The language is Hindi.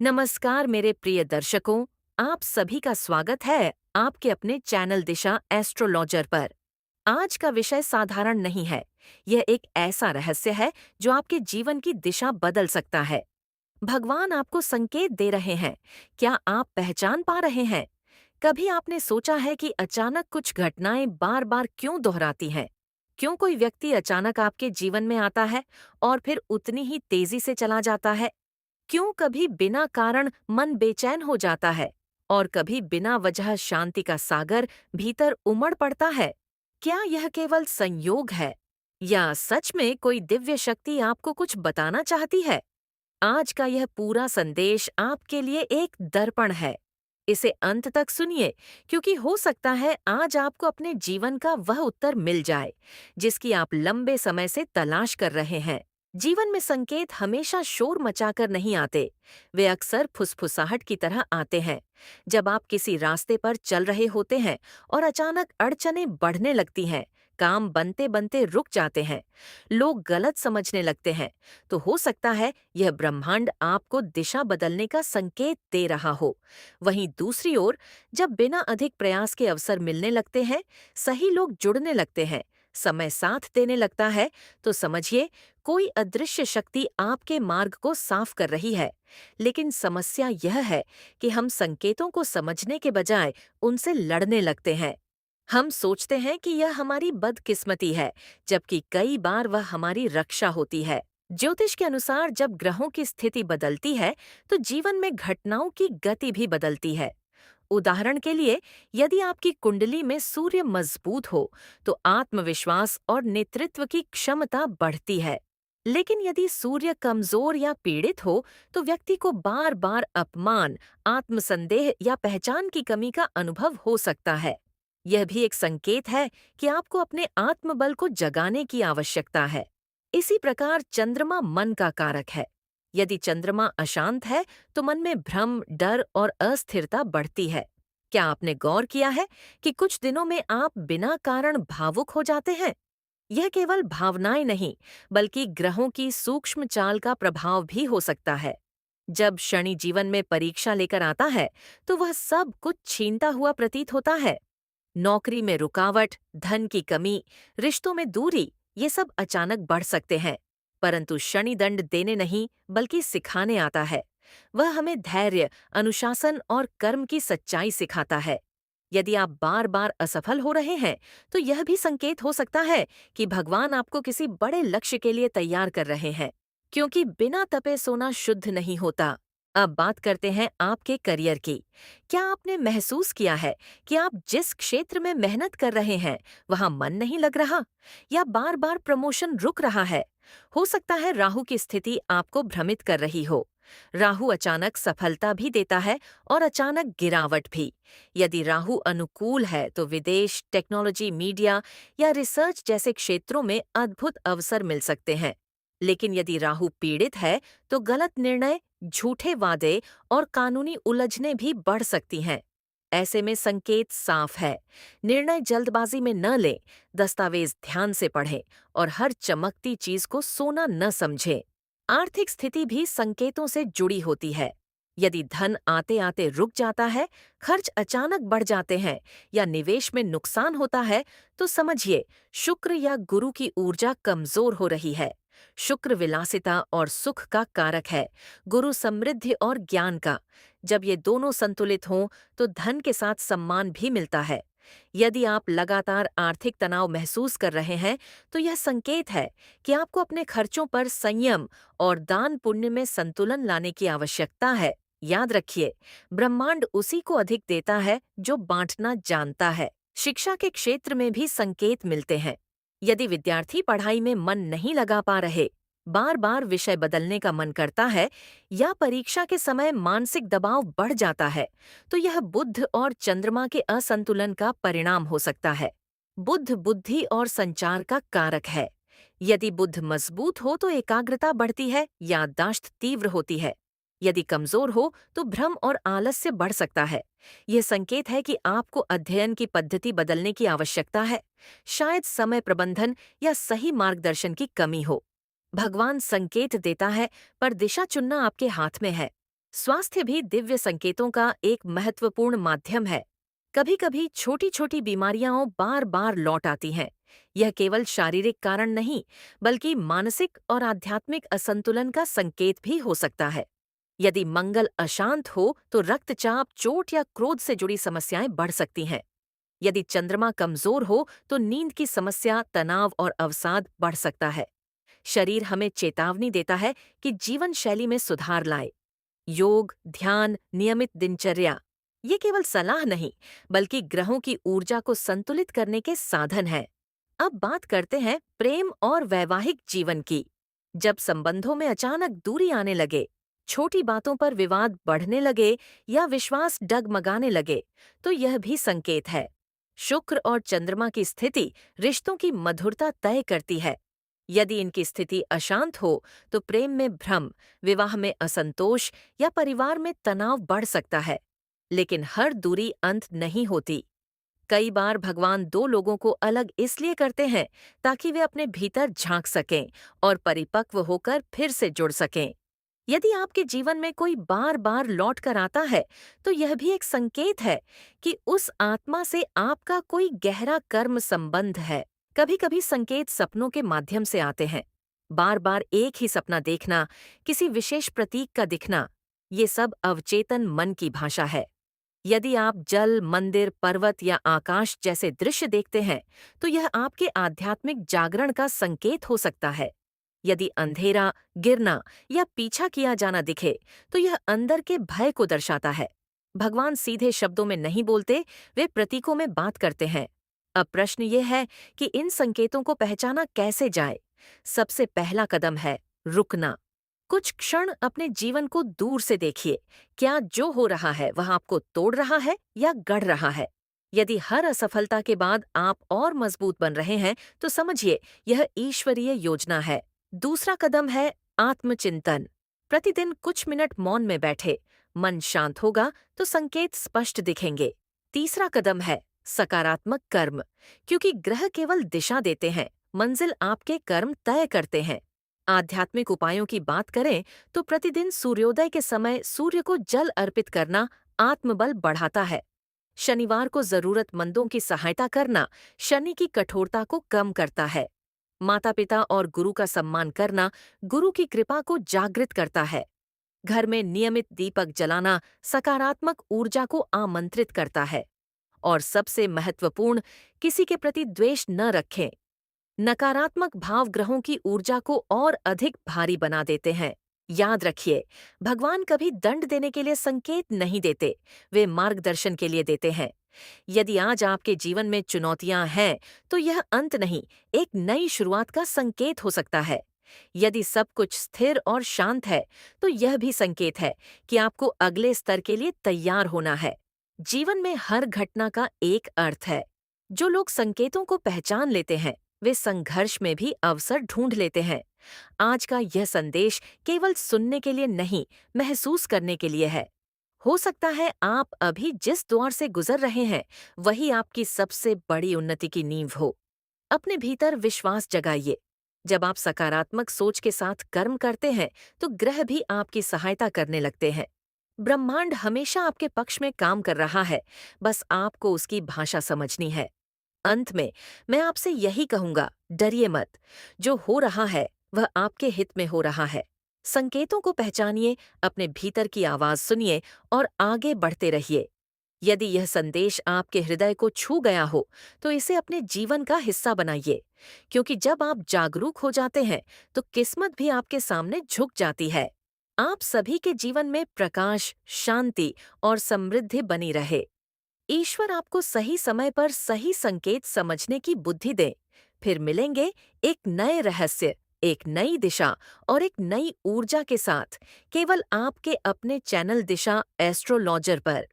नमस्कार मेरे प्रिय दर्शकों, आप सभी का स्वागत है आपके अपने चैनल दिशा एस्ट्रोलॉजर पर। आज का विषय साधारण नहीं है। यह एक ऐसा रहस्य है जो आपके जीवन की दिशा बदल सकता है। भगवान आपको संकेत दे रहे हैं। क्या आप पहचान पा रहे हैं? कभी आपने सोचा है कि अचानक कुछ घटनाएं बार बार क्यों दोहराती हैं? क्यों कोई व्यक्ति अचानक आपके जीवन में आता है और फिर उतनी ही तेजी से चला जाता है? क्यों कभी बिना कारण मन बेचैन हो जाता है और कभी बिना वजह शांति का सागर भीतर उमड़ पड़ता है? क्या यह केवल संयोग है या सच में कोई दिव्य शक्ति आपको कुछ बताना चाहती है? आज का यह पूरा संदेश आपके लिए एक दर्पण है। इसे अंत तक सुनिए, क्योंकि हो सकता है आज आपको अपने जीवन का वह उत्तर मिल जाए जिसकी आप लंबे समय से तलाश कर रहे हैं। जीवन में संकेत हमेशा शोर मचाकर नहीं आते। वे अक्सर फुसफुसाहट की तरह आते हैं। जब आप किसी रास्ते पर चल रहे होते हैं और अचानक अड़चनें बढ़ने लगती हैं, काम बनते बनते रुक जाते हैं, लोग गलत समझने लगते हैं, तो हो सकता है यह ब्रह्मांड आपको दिशा बदलने का संकेत दे रहा हो। वहीं दूसरी ओर, जब बिना अधिक प्रयास के अवसर मिलने लगते हैं, सही लोग जुड़ने लगते हैं, समय साथ देने लगता है, तो समझिए कोई अदृश्य शक्ति आपके मार्ग को साफ कर रही है। लेकिन समस्या यह है कि हम संकेतों को समझने के बजाय उनसे लड़ने लगते हैं। हम सोचते हैं कि यह हमारी बदकिस्मती है, जबकि कई बार वह हमारी रक्षा होती है। ज्योतिष के अनुसार जब ग्रहों की स्थिति बदलती है, तो जीवन में घटनाओं की गति भी बदलती है। उदाहरण के लिए, यदि आपकी कुंडली में सूर्य मजबूत हो, तो आत्मविश्वास और नेतृत्व की क्षमता बढ़ती है। लेकिन यदि सूर्य कमजोर या पीड़ित हो, तो व्यक्ति को बार बार अपमान, आत्मसंदेह या पहचान की कमी का अनुभव हो सकता है। यह भी एक संकेत है कि आपको अपने आत्मबल को जगाने की आवश्यकता है। इसी प्रकार चंद्रमा मन का कारक है। यदि चंद्रमा अशांत है, तो मन में भ्रम, डर और अस्थिरता बढ़ती है। क्या आपने गौर किया है कि कुछ दिनों में आप बिना कारण भावुक हो जाते हैं? यह केवल भावनाएं नहीं, बल्कि ग्रहों की सूक्ष्म चाल का प्रभाव भी हो सकता है। जब शनि जीवन में परीक्षा लेकर आता है, तो वह सब कुछ छीनता हुआ प्रतीत होता है। नौकरी में रुकावट, धन की कमी, रिश्तों में दूरी, ये सब अचानक बढ़ सकते हैं। परंतु शनि दंड देने नहीं, बल्कि सिखाने आता है। वह हमें धैर्य, अनुशासन और कर्म की सच्चाई सिखाता है। यदि आप बार बार असफल हो रहे हैं, तो यह भी संकेत हो सकता है कि भगवान आपको किसी बड़े लक्ष्य के लिए तैयार कर रहे हैं, क्योंकि बिना तपे सोना शुद्ध नहीं होता। अब बात करते हैं आपके करियर की। क्या आपने महसूस किया है कि आप जिस क्षेत्र में मेहनत कर रहे हैं, वहां मन नहीं लग रहा या बार बार प्रमोशन रुक रहा है? हो सकता है राहु की स्थिति आपको भ्रमित कर रही हो। राहु अचानक सफलता भी देता है और अचानक गिरावट भी। यदि राहु अनुकूल है, तो विदेश, टेक्नोलॉजी, मीडिया या रिसर्च जैसे क्षेत्रों में अद्भुत अवसर मिल सकते हैं। लेकिन यदि राहु पीड़ित है, तो गलत निर्णय, झूठे वादे और कानूनी उलझनें भी बढ़ सकती हैं। ऐसे में संकेत साफ है। निर्णय जल्दबाजी में न लें, दस्तावेज ध्यान से पढ़ें और हर चमकती चीज को सोना न समझें। आर्थिक स्थिति भी संकेतों से जुड़ी होती है। यदि धन आते आते रुक जाता है, खर्च अचानक बढ़ जाते हैं या निवेश में नुकसान होता है, तो समझिए शुक्र या गुरु की ऊर्जा कमजोर हो रही है। शुक्र विलासिता और सुख का कारक है, गुरु समृद्धि और ज्ञान का। जब ये दोनों संतुलित हों, तो धन के साथ सम्मान भी मिलता है। यदि आप लगातार आर्थिक तनाव महसूस कर रहे हैं, तो यह संकेत है कि आपको अपने खर्चों पर संयम और दान पुण्य में संतुलन लाने की आवश्यकता है। याद रखिए, ब्रह्मांड उसी को अधिक देता है जो बांटना जानता है। शिक्षा के क्षेत्र में भी संकेत मिलते हैं। यदि विद्यार्थी पढ़ाई में मन नहीं लगा पा रहे, बार बार विषय बदलने का मन करता है या परीक्षा के समय मानसिक दबाव बढ़ जाता है, तो यह बुध और चंद्रमा के असंतुलन का परिणाम हो सकता है। बुध बुद्धि और संचार का कारक है। यदि बुध मजबूत हो तो एकाग्रता बढ़ती है, याददाश्त तीव्र होती है। यदि कमजोर हो तो भ्रम और आलस्य बढ़ सकता है। यह संकेत है कि आपको अध्ययन की पद्धति बदलने की आवश्यकता है। शायद समय प्रबंधन या सही मार्गदर्शन की कमी हो। भगवान संकेत देता है, पर दिशा चुनना आपके हाथ में है। स्वास्थ्य भी दिव्य संकेतों का एक महत्वपूर्ण माध्यम है। कभी कभी छोटी छोटी बीमारियां बार बार लौट आती हैं। यह केवल शारीरिक कारण नहीं, बल्कि मानसिक और आध्यात्मिक असंतुलन का संकेत भी हो सकता है। यदि मंगल अशांत हो तो रक्तचाप, चोट या क्रोध से जुड़ी समस्याएं बढ़ सकती हैं। यदि चंद्रमा कमजोर हो तो नींद की समस्या, तनाव और अवसाद बढ़ सकता है। शरीर हमें चेतावनी देता है कि जीवन शैली में सुधार लाए। योग, ध्यान, नियमित दिनचर्या ये केवल सलाह नहीं, बल्कि ग्रहों की ऊर्जा को संतुलित करने के साधन हैं। अब बात करते हैं प्रेम और वैवाहिक जीवन की। जब संबंधों में अचानक दूरी आने लगे, छोटी बातों पर विवाद बढ़ने लगे या विश्वास डगमगाने लगे, तो यह भी संकेत है। शुक्र और चंद्रमा की स्थिति रिश्तों की मधुरता तय करती है। यदि इनकी स्थिति अशांत हो तो प्रेम में भ्रम, विवाह में असंतोष या परिवार में तनाव बढ़ सकता है। लेकिन हर दूरी अंत नहीं होती। कई बार भगवान दो लोगों को अलग इसलिए करते हैं ताकि वे अपने भीतर झांक सकें और परिपक्व होकर फिर से जुड़ सकें। यदि आपके जीवन में कोई बार बार लौट कर आता है, तो यह भी एक संकेत है कि उस आत्मा से आपका कोई गहरा कर्म संबंध है। कभी कभी संकेत सपनों के माध्यम से आते हैं। बार बार एक ही सपना देखना, किसी विशेष प्रतीक का दिखना, ये सब अवचेतन मन की भाषा है। यदि आप जल, मंदिर, पर्वत या आकाश जैसे दृश्य देखते हैं, तो यह आपके आध्यात्मिक जागरण का संकेत हो सकता है। यदि अंधेरा, गिरना या पीछा किया जाना दिखे, तो यह अंदर के भय को दर्शाता है। भगवान सीधे शब्दों में नहीं बोलते, वे प्रतीकों में बात करते हैं। अब प्रश्न ये है कि इन संकेतों को पहचाना कैसे जाए। सबसे पहला कदम है रुकना। कुछ क्षण अपने जीवन को दूर से देखिए। क्या जो हो रहा है वह आपको तोड़ रहा है या गढ़ रहा है? यदि हर असफलता के बाद आप और मजबूत बन रहे हैं, तो समझिए यह ईश्वरीय योजना है। दूसरा कदम है आत्मचिंतन। प्रतिदिन कुछ मिनट मौन में बैठे। मन शांत होगा तो संकेत स्पष्ट दिखेंगे। तीसरा कदम है सकारात्मक कर्म, क्योंकि ग्रह केवल दिशा देते हैं, मंजिल आपके कर्म तय करते हैं। आध्यात्मिक उपायों की बात करें तो प्रतिदिन सूर्योदय के समय सूर्य को जल अर्पित करना आत्मबल बढ़ाता है। शनिवार को जरूरतमंदों की सहायता करना शनि की कठोरता को कम करता है। माता पिता और गुरु का सम्मान करना गुरु की कृपा को जागृत करता है। घर में नियमित दीपक जलाना सकारात्मक ऊर्जा को आमंत्रित करता है। और सबसे महत्वपूर्ण, किसी के प्रति द्वेष न रखें। नकारात्मक भाव ग्रहों की ऊर्जा को और अधिक भारी बना देते हैं। याद रखिए, भगवान कभी दंड देने के लिए संकेत नहीं देते, वे मार्गदर्शन के लिए देते हैं। यदि आज आपके जीवन में चुनौतियां हैं, तो यह अंत नहीं, एक नई शुरुआत का संकेत हो सकता है। यदि सब कुछ स्थिर और शांत है, तो यह भी संकेत है कि आपको अगले स्तर के लिए तैयार होना है। जीवन में हर घटना का एक अर्थ है। जो लोग संकेतों को पहचान लेते हैं, वे संघर्ष में भी अवसर ढूंढ लेते हैं। आज का यह संदेश केवल सुनने के लिए नहीं, महसूस करने के लिए है। हो सकता है आप अभी जिस दौर से गुजर रहे हैं, वही आपकी सबसे बड़ी उन्नति की नींव हो। अपने भीतर विश्वास जगाइए। जब आप सकारात्मक सोच के साथ कर्म करते हैं, तो ग्रह भी आपकी सहायता करने लगते हैं। ब्रह्मांड हमेशा आपके पक्ष में काम कर रहा है, बस आपको उसकी भाषा समझनी है। अंत में मैं आपसे यही कहूंगा, डरिए मत। जो हो रहा है वह आपके हित में हो रहा है। संकेतों को पहचानिए, अपने भीतर की आवाज सुनिए और आगे बढ़ते रहिए। यदि यह संदेश आपके हृदय को छू गया हो, तो इसे अपने जीवन का हिस्सा बनाइए, क्योंकि जब आप जागरूक हो जाते हैं, तो किस्मत भी आपके सामने झुक जाती है। आप सभी के जीवन में प्रकाश, शांति और समृद्धि बनी रहे। ईश्वर आपको सही समय पर सही संकेत समझने की बुद्धि दे। फिर मिलेंगे एक नए रहस्य, एक नई दिशा और एक नई ऊर्जा के साथ, केवल आपके अपने चैनल दिशा एस्ट्रोलॉजर पर।